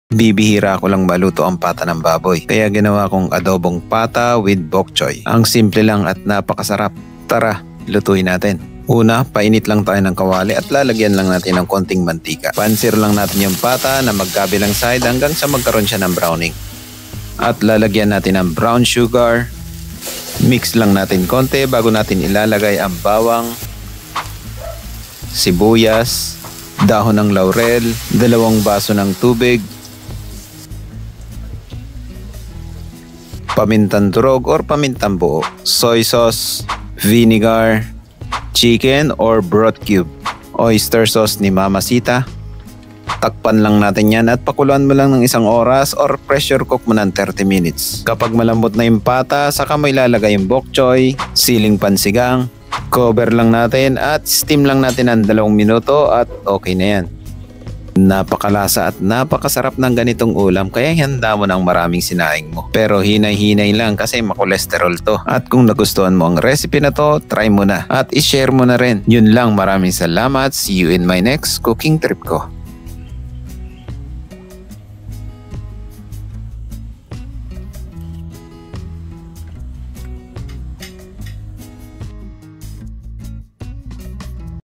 Bibihira ko lang maluto ang pata ng baboy, kaya ginawa kong adobong pata with bok choy. Ang simple lang at napakasarap. Tara, lutuin natin. Una, painit lang tayo ng kawali at lalagyan lang natin ng konting mantika. Pansir lang natin yung pata na magkabilang side hanggang sa magkaroon siya ng browning. At lalagyan natin ng brown sugar. Mix lang natin konti bago natin ilalagay ang bawang, sibuyas, dahon ng laurel, 2 baso ng tubig, pamintang durog or pamintang buo, soy sauce, vinegar, chicken or broth cube, oyster sauce ni Mama Sita. Takpan lang natin yan at pakuluan mo lang ng 1 oras or pressure cook mo ng 30 minutes. Kapag malambot na yung pata, saka mo ilalagay yung bok choy, siling pansigang, cover lang natin at steam lang natin ng 2 minuto at okay na yan. Napakalasa at napakasarap ng ganitong ulam kaya handa mo ng maraming sinaing mo. Pero hinay-hinay lang kasi makolesterol to. At kung nagustuhan mo ang recipe na to, try mo na at ishare mo na rin. Yun lang, maraming salamat. See you in my next cooking trip ko.